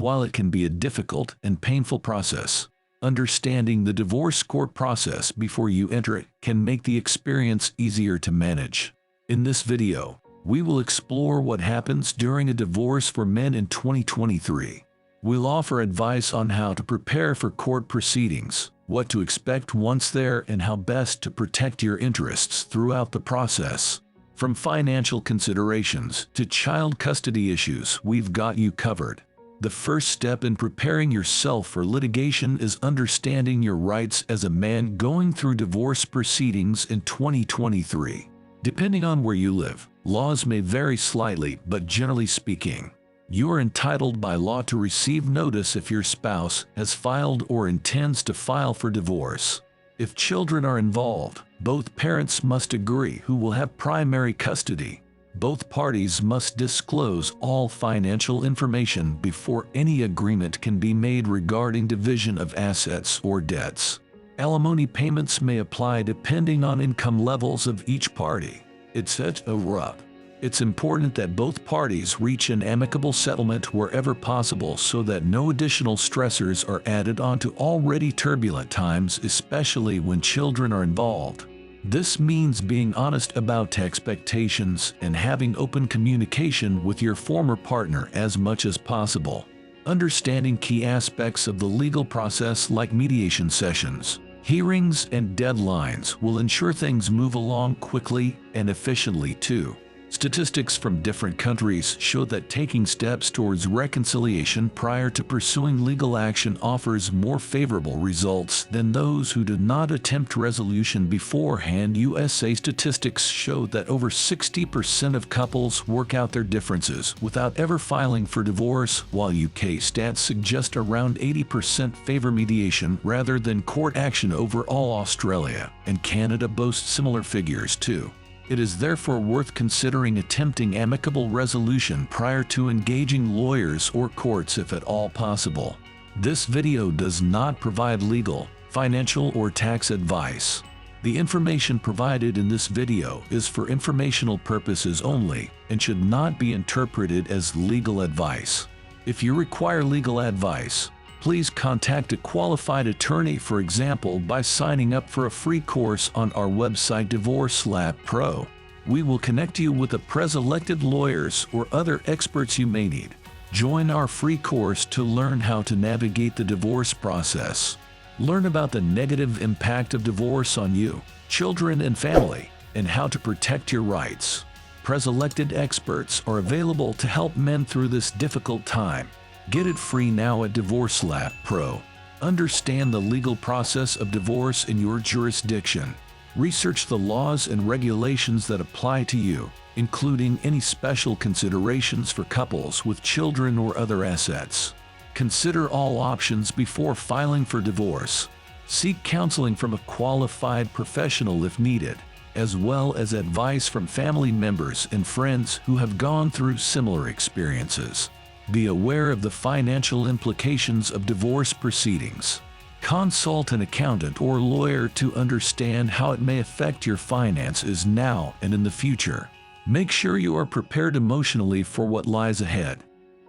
while it can be a difficult and painful process, understanding the divorce court process before you enter it can make the experience easier to manage. In this video, we will explore what happens during a divorce for men in 2023. We'll offer advice on how to prepare for court proceedings, what to expect once there, and how best to protect your interests throughout the process. From financial considerations to child custody issues, we've got you covered. The first step in preparing yourself for litigation is understanding your rights as a man going through divorce proceedings in 2023. Depending on where you live, laws may vary slightly, but generally speaking, you are entitled by law to receive notice if your spouse has filed or intends to file for divorce. If children are involved, both parents must agree who will have primary custody. Both parties must disclose all financial information before any agreement can be made regarding division of assets or debts. Alimony payments may apply depending on income levels of each party, etc. It's important that both parties reach an amicable settlement wherever possible so that no additional stressors are added onto already turbulent times, especially when children are involved. This means being honest about expectations and having open communication with your former partner as much as possible. Understanding key aspects of the legal process like mediation sessions, hearings, and deadlines will ensure things move along quickly and efficiently too. Statistics from different countries show that taking steps towards reconciliation prior to pursuing legal action offers more favorable results than those who do not attempt resolution beforehand. USA statistics show that over 60% of couples work out their differences without ever filing for divorce, while UK stats suggest around 80% favor mediation rather than court action overall. Australia and Canada boast similar figures too. It is therefore worth considering attempting amicable resolution prior to engaging lawyers or courts if at all possible. This video does not provide legal, financial, or tax advice. The information provided in this video is for informational purposes only and should not be interpreted as legal advice. If you require legal advice, please contact a qualified attorney, for example, by signing up for a free course on our website DivorceLab Pro. We will connect you with the pre-selected lawyers or other experts you may need. Join our free course to learn how to navigate the divorce process. Learn about the negative impact of divorce on you, children, and family, and how to protect your rights. Pre-selected experts are available to help men through this difficult time. Get it free now at DivorceLab Pro. Understand the legal process of divorce in your jurisdiction. Research the laws and regulations that apply to you, including any special considerations for couples with children or other assets. Consider all options before filing for divorce. Seek counseling from a qualified professional if needed, as well as advice from family members and friends who have gone through similar experiences. Be aware of the financial implications of divorce proceedings. Consult an accountant or lawyer to understand how it may affect your finances now and in the future. Make sure you are prepared emotionally for what lies ahead.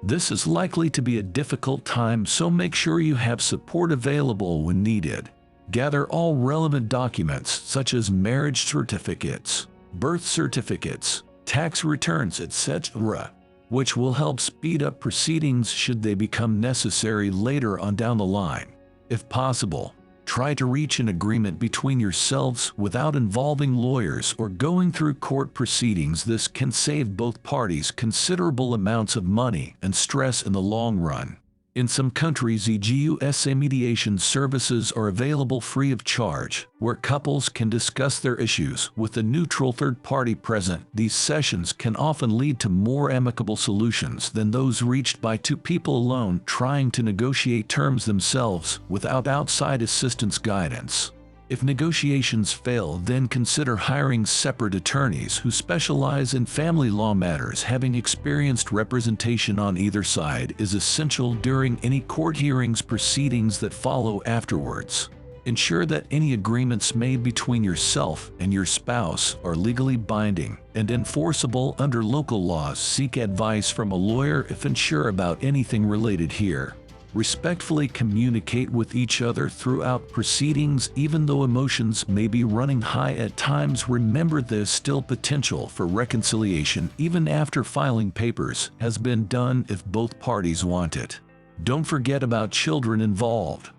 This is likely to be a difficult time, so make sure you have support available when needed. Gather all relevant documents such as marriage certificates, birth certificates, tax returns, etc., which will help speed up proceedings should they become necessary later on down the line. If possible, try to reach an agreement between yourselves without involving lawyers or going through court proceedings. This can save both parties considerable amounts of money and stress in the long run. In some countries, e.g. USA, mediation services are available free of charge, where couples can discuss their issues with a neutral third party present. These sessions can often lead to more amicable solutions than those reached by two people alone trying to negotiate terms themselves without outside assistance guidance. If negotiations fail, then consider hiring separate attorneys who specialize in family law matters. Having experienced representation on either side is essential during any court hearings proceedings that follow afterwards. Ensure that any agreements made between yourself and your spouse are legally binding and enforceable under local laws. Seek advice from a lawyer if unsure about anything related here. Respectfully communicate with each other throughout proceedings. Even though emotions may be running high at times, remember there's still potential for reconciliation even after filing papers has been done if both parties want it. Don't forget about children involved.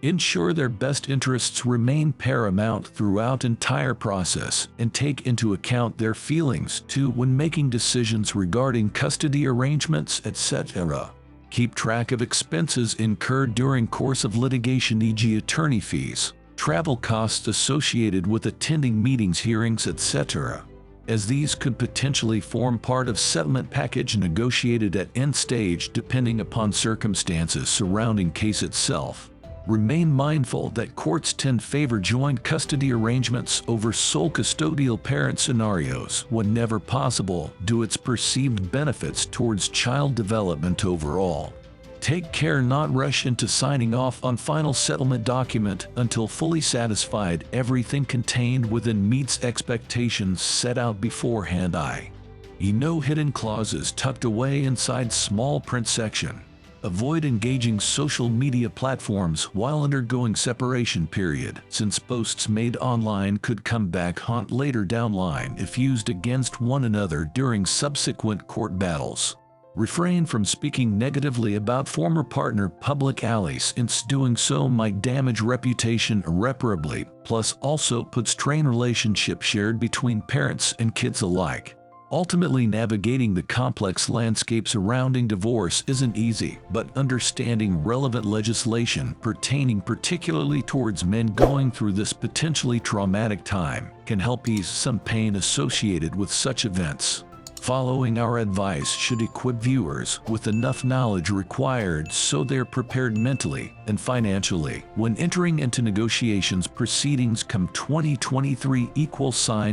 Ensure their best interests remain paramount throughout entire process and take into account their feelings too when making decisions regarding custody arrangements, etc. Keep track of expenses incurred during course of litigation, e.g. attorney fees, travel costs associated with attending meetings, hearings, etc., as these could potentially form part of settlement package negotiated at end stage depending upon circumstances surrounding case itself. Remain mindful that courts tend to favor joint custody arrangements over sole custodial parent scenarios whenever possible due to its perceived benefits towards child development overall. Take care not rush into signing off on final settlement document until fully satisfied everything contained within meets expectations set out beforehand. No hidden clauses tucked away inside small print section. Avoid engaging social media platforms while undergoing separation period, since posts made online could come back haunt later down line if used against one another during subsequent court battles. Refrain from speaking negatively about former partner publicly, since doing so might damage reputation irreparably, plus also puts strain relationship shared between parents and kids alike. Ultimately, navigating the complex landscape surrounding divorce isn't easy, but understanding relevant legislation pertaining particularly towards men going through this potentially traumatic time can help ease some pain associated with such events. Following our advice should equip viewers with enough knowledge required so they're prepared mentally and financially when entering into negotiations proceedings come 2023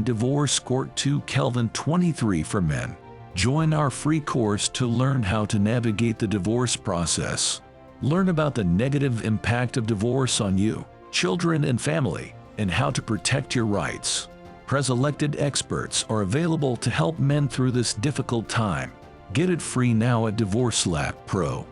=Divorce Court 2 Kelvin 23 for men. Join our free course to learn how to navigate the divorce process. Learn about the negative impact of divorce on you, children, and family, and how to protect your rights. Pres-elected experts are available to help men through this difficult time. Get it free now at Divorce Lab Pro.